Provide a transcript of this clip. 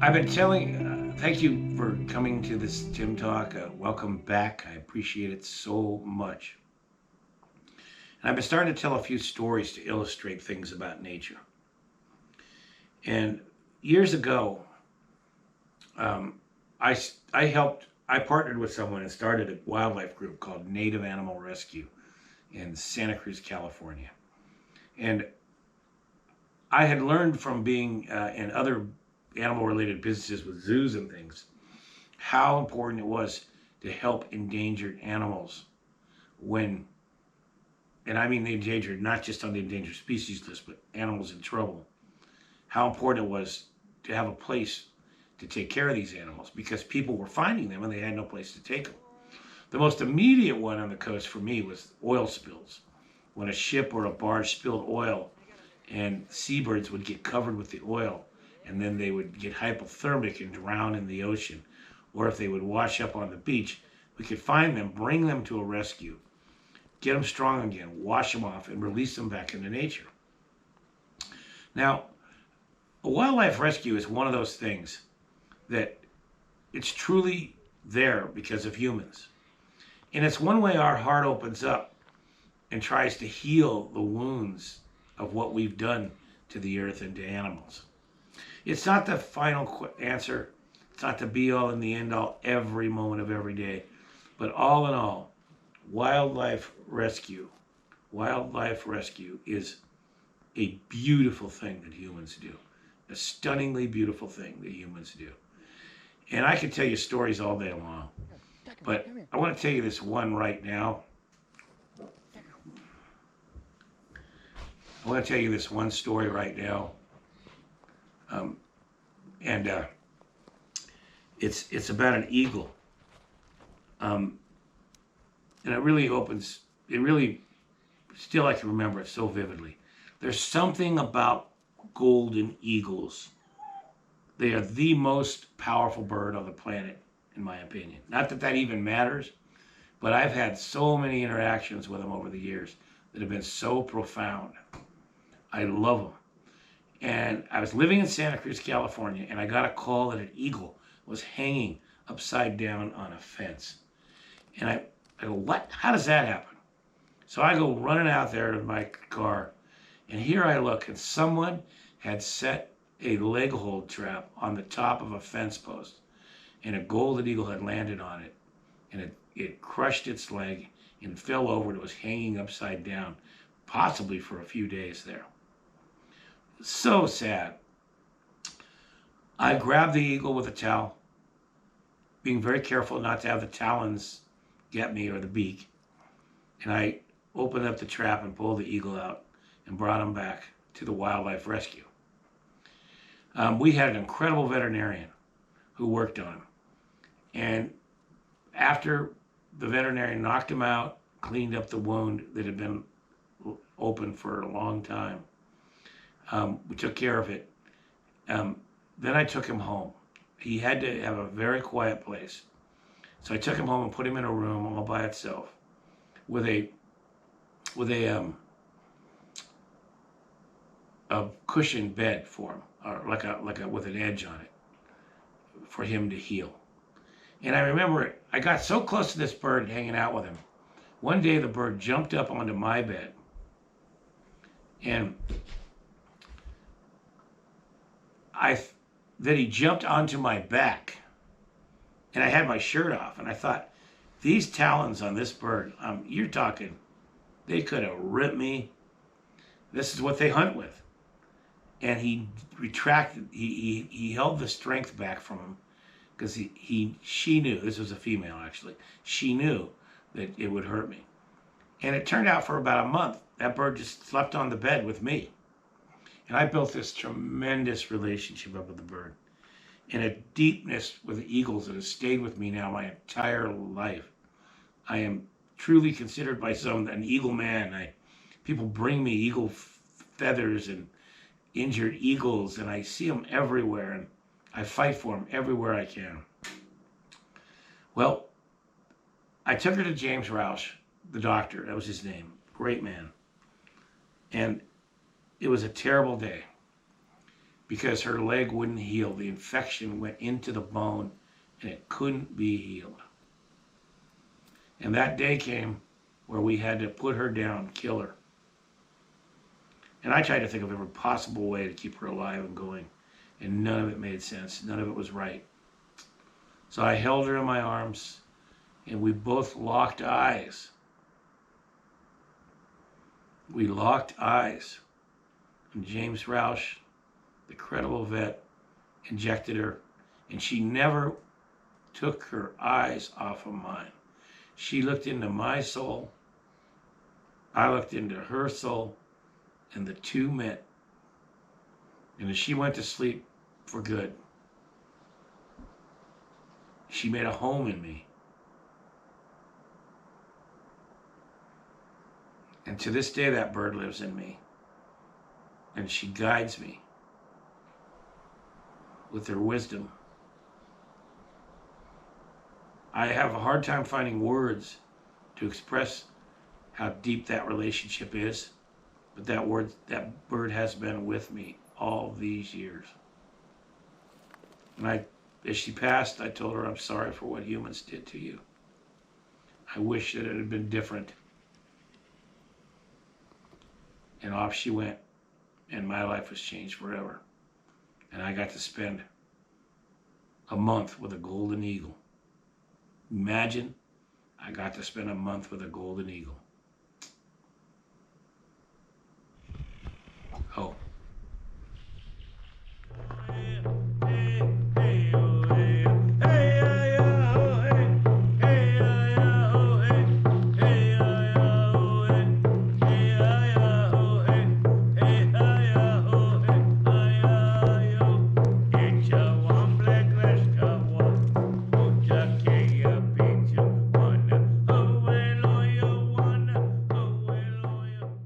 I've been telling, thank you for coming to this Tim Talk. Welcome back. I appreciate it so much. And I've been starting to tell a few stories to illustrate things about nature. And years ago, um, I partnered with someone and started a wildlife group called Native Animal Rescue in Santa Cruz, California. And I had learned from being in other animal related businesses with zoos and things how important it was to help endangered animals when, and I mean the endangered, not just on the endangered species list, but animals in trouble, how important it was to have a place to take care of these animals because people were finding them and they had no place to take them. The most immediate one on the coast for me was oil spills. When a ship or a barge spilled oil and seabirds would get covered with the oil and then they would get hypothermic and drown in the ocean. Or if they would wash up on the beach, we could find them, bring them to a rescue, get them strong again, wash them off, and release them back into nature. Now, a wildlife rescue is one of those things that it's truly there because of humans. And it's one way our heart opens up and tries to heal the wounds of what we've done to the earth and to animals. It's not the final answer. It's not the be all and the end all every moment of every day. But all in all, wildlife rescue, wildlife rescue is a beautiful thing that humans do. A stunningly beautiful thing that humans do. And I could tell you stories all day long. But I want to tell you this one right now. I want to tell you this one story right now. And it's about an eagle. Um, and it really, still I can remember it so vividly. There's something about golden eagles. They are the most powerful bird on the planet, in my opinion. Not that that even matters, but I've had so many interactions with them over the years that have been so profound. I love them. And I was living in Santa Cruz, California, and I got a call that an eagle was hanging upside down on a fence. And I go, what? How does that happen? So I go running out there to my car, and here I look, and someone had set a leg hold trap on the top of a fence post, and a golden eagle had landed on it, and it crushed its leg and fell over, and it was hanging upside down, possibly for a few days there. So sad. I grabbed the eagle with a towel, being very careful not to have the talons get me or the beak. And I opened up the trap and pulled the eagle out and brought him back to the wildlife rescue. We had an incredible veterinarian who worked on him. And after the veterinarian knocked him out, cleaned up the wound that had been open for a long time, we took care of it. Then I took him home. He had to have a very quiet place. So I took him home and put him in a room all by itself with a cushioned bed for him, or like a with an edge on it for him to heal. And I remember I got so close to this bird hanging out with him. One day the bird jumped up onto my bed and then he jumped onto my back, and I had my shirt off, and I thought, these talons on this bird, you're talking, they could have ripped me. This is what they hunt with. And he retracted, he held the strength back from him because she knew, this was a female actually, she knew that it would hurt me. And it turned out for about a month, that bird just slept on the bed with me. And I built this tremendous relationship up with the bird and a deepness with the eagles that has stayed with me now my entire life. I am truly considered by some an eagle man. People bring me eagle feathers and injured eagles, and I see them everywhere, and I fight for them everywhere I can. Well, I took her to James Roush, the doctor. That was his name. Great man. And it was a terrible day. because her leg wouldn't heal. The infection went into the bone and it couldn't be healed. And that day came where we had to put her down, kill her. And I tried to think of every possible way to keep her alive and going, and none of it made sense. None of it was right. So I held her in my arms, and we both locked eyes. We locked eyes. And James Roush, the credible vet, injected her, and she never took her eyes off of mine. She looked into my soul. I looked into her soul, and the two met. And as she went to sleep for good, she made a home in me. And to this day, that bird lives in me. And she guides me with her wisdom. I have a hard time finding words to express how deep that relationship is, but that bird has been with me all these years. And as she passed, I told her I'm sorry for what humans did to you. I wish that it had been different. And off she went, and my life was changed forever. And I got to spend a month with a golden eagle. Imagine I got to spend a month with a golden eagle.